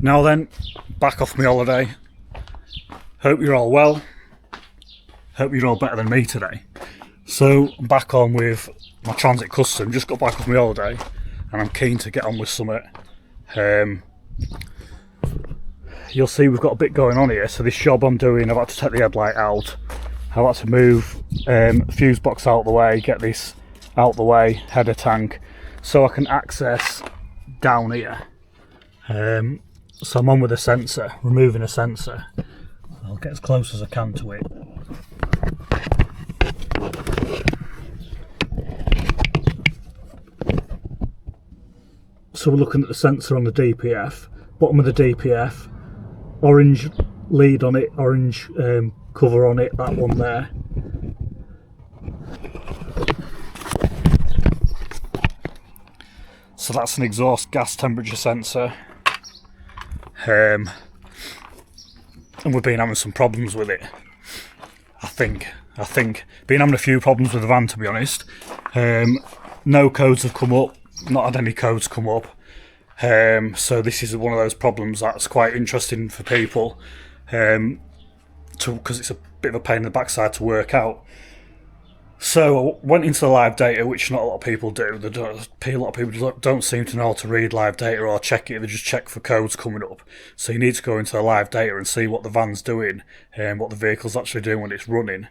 Now then, back off my holiday. Hope you're all well. Hope you're all better than me today. So I'm back on with my Transit Custom. Just got back off my holiday and I'm keen to get on with something. You'll see we've got a bit going on here. So this job I'm doing, I've had to take the headlight out. I've had to move fuse box out of the way, get this out of the way, header tank, so I can access down here. So I'm on with a sensor, removing a sensor. I'll get as close as I can to it. So we're looking at the sensor on the DPF, bottom of the DPF, orange lead on it, orange cover on it, that one there. So that's an exhaust gas temperature sensor. And we've been having some problems with it. I think been having a few problems with the van, to be honest. No codes have come up, not had any codes come up. So this is one of those problems that's quite interesting for people, because it's a bit of a pain in the backside to work out. So I went into the live data, which not a lot of people do. A lot of people don't seem to know how to read live data or check it. They just check for codes coming up. So you need to go into the live data and see what the van's doing and what the vehicle's actually doing when it's running.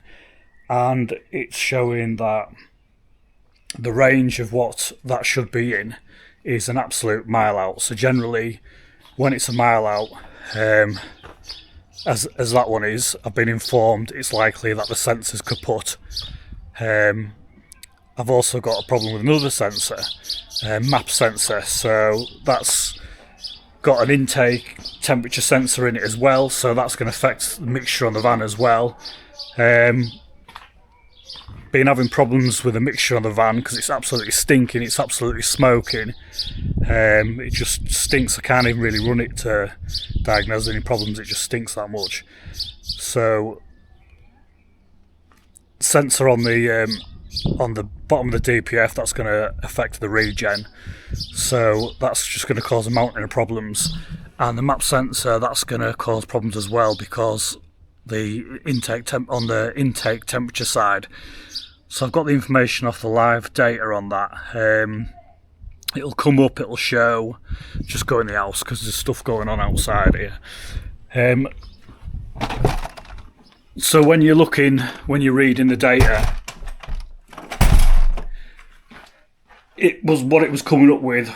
And it's showing that the range of what that should be in is an absolute mile out. So generally, when it's a mile out, as that one is, I've been informed it's likely that the sensor's kaput. I've also got a problem with another sensor, map sensor, so that's got an intake temperature sensor in it as well, so that's going to affect the mixture on the van as well. Been having problems with the mixture on the van because it's absolutely stinking, it's absolutely smoking. It just stinks. I can't even really run it to diagnose any problems, it just stinks that much. So sensor on the bottom of the DPF, that's going to affect the regen, so that's just going to cause a mountain of problems. And the map sensor, that's going to cause problems as well, because the on the intake temperature side. So I've got the information off the live data on that. It'll come up, it'll show. Just go in the house because there's stuff going on outside here. So when you're reading the data, it was what it was coming up with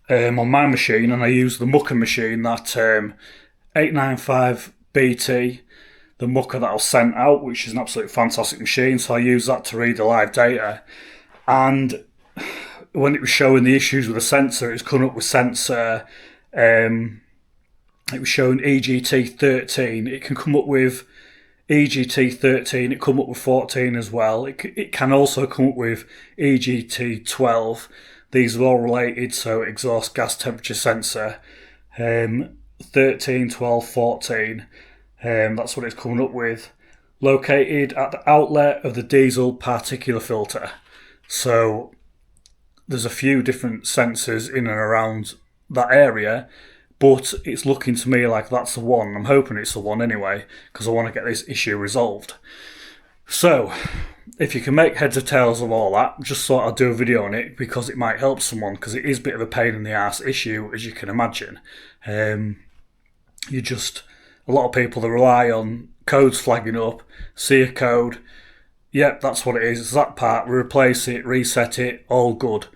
on my machine, and I used the mucar machine, that 895 BT, the mucar that I was sent out, which is an absolutely fantastic machine. So I used that to read the live data, and when it was showing the issues with the sensor, it was coming up with sensor. It was showing EGT13. It can come up with EGT13, it come up with 14 as well. It can also come up with EGT12. These are all related, so exhaust gas temperature sensor. 13, 12, 14. That's what it's coming up with. Located at the outlet of the diesel particulate filter. So there's a few different sensors in and around that area, but it's looking to me like that's the one. I'm hoping it's the one anyway, because I want to get this issue resolved. So if you can make heads or tails of all that, just thought I'd do a video on it because it might help someone, because it is a bit of a pain in the arse issue, as you can imagine. A lot of people, they rely on codes flagging up, see a code, yep, that's what it is, it's that part, we replace it, reset it, all good.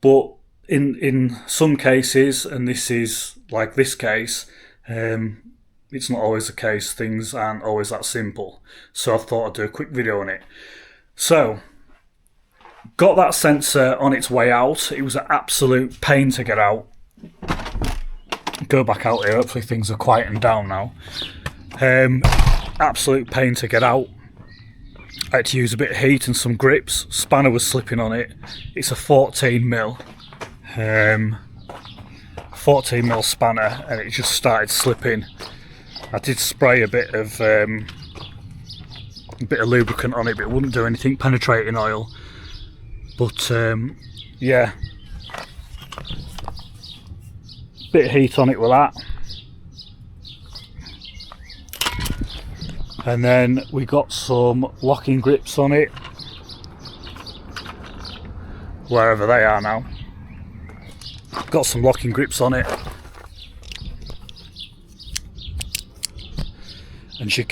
But in some cases, and this is like this case, it's not always the case. Things aren't always that simple. So I thought I'd do a quick video on it. So, got that sensor on its way out. It was an absolute pain to get out. Go back out here, hopefully things are quieting down now. Absolute pain to get out. I had to use a bit of heat and some grips. Spanner was slipping on it. It's a 14mm. 14mm spanner, and it just started slipping. I did spray a bit of lubricant on it, but it wouldn't do anything, penetrating oil. But yeah, bit of heat on it with that. And then we got some locking grips on it, wherever they are now. Got some locking grips on it, and she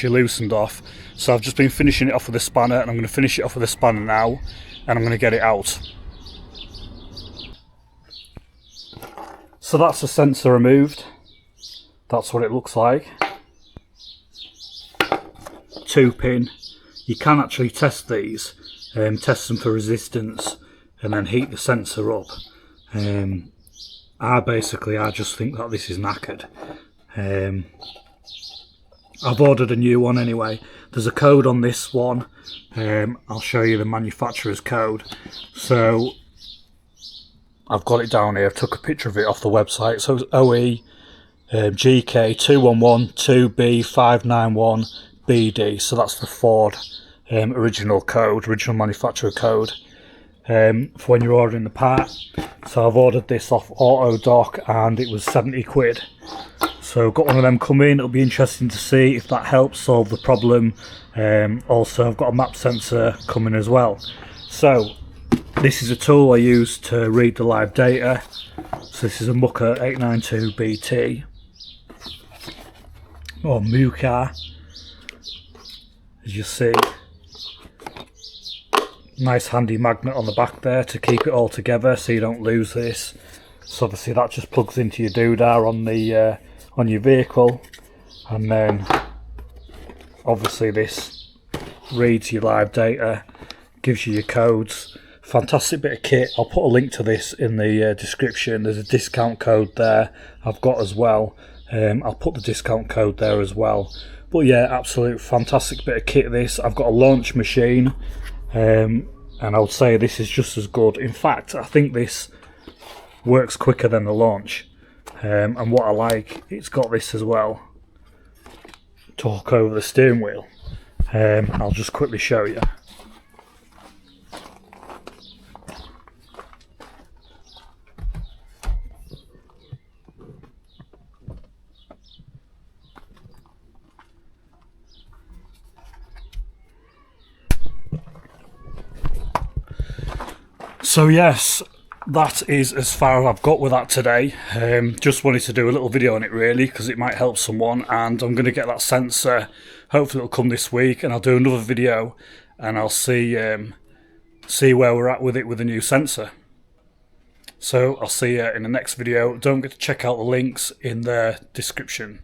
loosened off. So I've just been finishing it off with a spanner, and I'm going to finish it off with a spanner now, and I'm going to get it out. So that's the sensor removed. That's what it looks like. 2-pin. You can actually test these, test them for resistance, and then heat the sensor up. I just think that this is knackered. I've ordered a new one anyway. There's a code on this one. I'll show you the manufacturer's code. So I've got it down here. I took a picture of it off the website. So it's OE GK2112B591BD. So that's the Ford original manufacturer code for when you're ordering the part. So I've ordered this off AutoDoc and it was 70 quid. So got one of them come in. It'll be interesting to see if that helps solve the problem. Also I've got a map sensor coming as well. So this is a tool I use to read the live data. So this is a mucar 892BT or mucar, as you see. Nice handy magnet on the back there to keep it all together so you don't lose this. So obviously that just plugs into your doodah on your vehicle, and then obviously this reads your live data, gives you your codes. Fantastic bit of kit. I'll put a link to this in the description. There's a discount code there I've got as well. I'll put the discount code there as well. But yeah, absolute fantastic bit of kit this. I've got a launch machine, and I would say this is just as good. In fact, I think this works quicker than the launch. And what I like, it's got this as well to hook over the steering wheel. I'll just quickly show you. So yes, that is as far as I've got with that today. Just wanted to do a little video on it really because it might help someone, and I'm going to get that sensor. Hopefully it'll come this week, and I'll do another video and I'll see where we're at with it with the new sensor. So I'll see you in the next video. Don't forget to check out the links in the description.